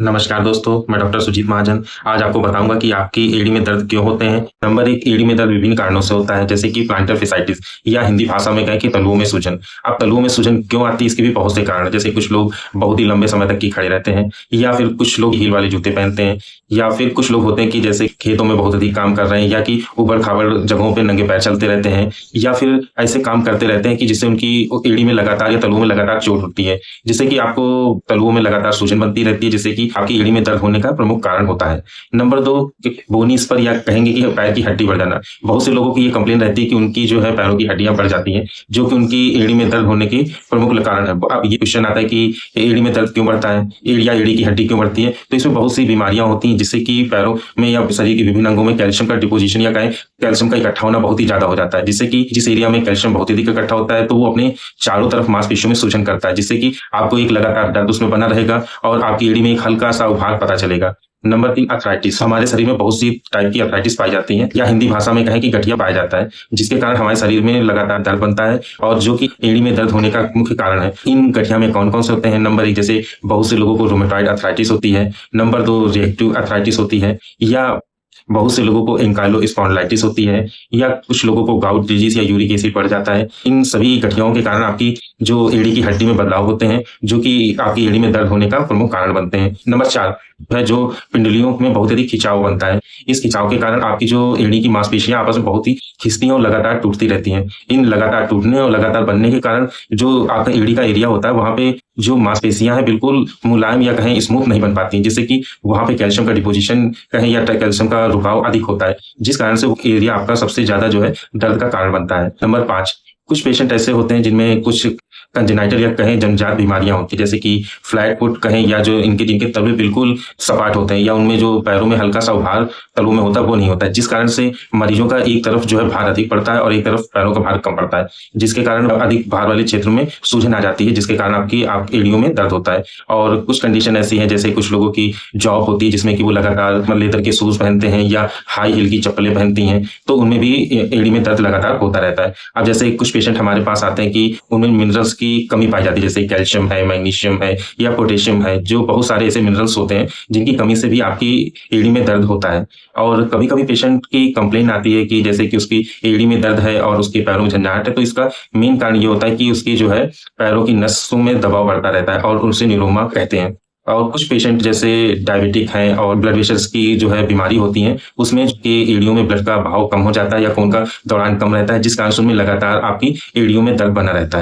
नमस्कार दोस्तों, मैं डॉक्टर सुजीत महाजन। आज आपको बताऊंगा कि आपकी एड़ी में दर्द क्यों होते हैं। नंबर एक, एड़ी में दर्द विभिन्न कारणों से होता है, जैसे कि प्लांटर फिसाइटिस या हिंदी भाषा में कहें कि तलुओं में सूजन। अब तलुओं में सूजन क्यों आती है, इसके भी बहुत से कारण हैं। जैसे कुछ लोग बहुत ही लंबे समय तक की खड़े रहते हैं, या फिर कुछ लोग हील वाले जूते पहनते हैं, या फिर कुछ लोग होते हैं कि जैसे खेतों में बहुत अधिक काम कर रहे हैं, या कि उबड़-खाबड़ जगहों पे नंगे पैर चलते रहते हैं, या फिर ऐसे काम करते रहते हैं कि जिससे उनकी एड़ी में लगातार या तलुओं में लगातार चोट होती है, जिससे कि आपको तलुओं में लगातार सूजन बनती रहती है, जिससे कि आपकी एड़ी में दर्द होने का प्रमुख कारण होता है। नंबर 2, बोनी स्पर या कहेंगे कि पैर की हड्डी बढ़ जाना। बहुत से लोगों की ये कंप्लेन रहती है कि उनकी जो है पैरों की हड्डियां बढ़ जाती हैं, जो कि उनकी एड़ी में दर्द होने के प्रमुख कारण है। अब ये क्वेश्चन आता है कि एड़ी में दर्द क्यों बढ़ता है, एड़ी या एड़ी की हड्डी क्यों बढ़ती है? तो इसमें बहुत सी बीमारियां होती हैं, जिससे कि पैरों में या शरीर के विभिन्न अंगों में कैल्शियम का डिपोजिशन या कहें कैल्शियम का इकट्ठा होना बहुत ही ज्यादा हो जाता है, जिससे कि जिस एरिया में कैल्शियम बहुत अधिक इकट्ठा होता है तो वो अपने चारों तरफ मांसपेशियों में सूजन करता है, जिससे कि आपको एक लगातार दर्द उसमें बना रहेगा और आपकी एड़ी में एक हल्का सा उभार पता चलेगा। Number 3, arthritis. हमारे शरीर में बहुत सी टाइप की अर्थराइटिस पाई जाती है, या हिंदी भाषा में कहें कि गठिया पाया जाता है, जिसके कारण हमारे शरीर में लगातार दर्द बनता है और जो कि एड़ी में दर्द होने का मुख्य कारण है। इन गठिया में कौन कौन से होते हैं? नंबर 1, जैसे बहुत से लोगों को रूमेटॉइड अर्थराइटिस होती है। नंबर 2, रिएक्टिव अर्थराइटिस होती है, या बहुत से लोगों को एंकाइलोस्पॉन्डिलाइटिस होती है, या कुछ लोगों को गाउट डिजीज या यूरिक एसिड बढ़ जाता है। इन सभी गठियाओं के कारण आपकी जो एड़ी की हड्डी में बदलाव होते हैं, जो कि आपकी एड़ी में दर्द होने का प्रमुख कारण बनते हैं। नंबर 4 है जो पिंडलियों में बहुत अधिक खिंचाव बनता है। इस खिंचाव के कारण आपकी जो एड़ी की मांसपेशियां आपस में बहुत ही खिंचती हैं और लगातार टूटती रहती हैं। इन लगातार टूटने और लगातार बनने के कारण जो आपका एड़ी का एरिया होता है, वहां पे जो मांसपेशियां हैं बिल्कुल मुलायम या कहें स्मूथ नहीं बन पाती, जिससे कि वहां पे कैल्शियम का डिपोजिशन कहें या कैल्शियम का रुकाव अधिक होता है, जिस कारण से वो एरिया आपका सबसे ज्यादा जो है दर्द का कारण बनता है। नंबर 5, कुछ पेशेंट ऐसे होते हैं जिनमें कुछ कंजेनाइटल या कहें जन्मजात बीमारियां होती है, जैसे कि फ्लैट फुट कहें, या जो जिनके तलवे बिल्कुल सपाट होते हैं, या उनमें जो पैरों में हल्का सा उभार तलवों में होता है वो नहीं होता है, जिस कारण से मरीजों का एक तरफ जो है भार अधिक पड़ता है और एक तरफ पैरों का भार कम पड़ता है, जिसके कारण अधिक भार वाले क्षेत्रों में सूजन आ जाती है, जिसके कारण आप एड़ियों में दर्द होता है। और कुछ कंडीशन ऐसी है, जैसे कुछ लोगों की जॉब होती है जिसमें कि वो लगातार लेदर के शूज पहनते हैं या हाई हील की चप्पलें पहनती हैं, तो उनमें भी एड़ी में दर्द लगातार होता रहता है। अब जैसे कुछ पेशेंट हमारे पास आते हैं कि उनमें मिनरल्स की कमी पाई जाती है, जैसे कैल्शियम है, मैग्नीशियम है या पोटेशियम है, जो बहुत सारे ऐसे मिनरल्स होते हैं जिनकी कमी से भी आपकी एड़ी में दर्द होता है। और कभी कभी पेशेंट की कंप्लेन आती है कि जैसे कि उसकी एड़ी में दर्द है और उसके पैरों में झंझनाहट है, तो इसका मेन कारण ये होता है कि उसकी जो है पैरों की नसों में दबाव बढ़ता रहता है और उसे न्यूरोमा कहते हैं। और कुछ पेशेंट जैसे डायबिटिक हैं और ब्लड प्रेशर की जो है बीमारी होती है, उसमें कि एड़ियों में ब्लड का बहाव कम हो जाता है या खून का दौरान कम रहता है, जिस कारण से उनमें लगातार आपकी एड़ियों में दर्द बना रहता है।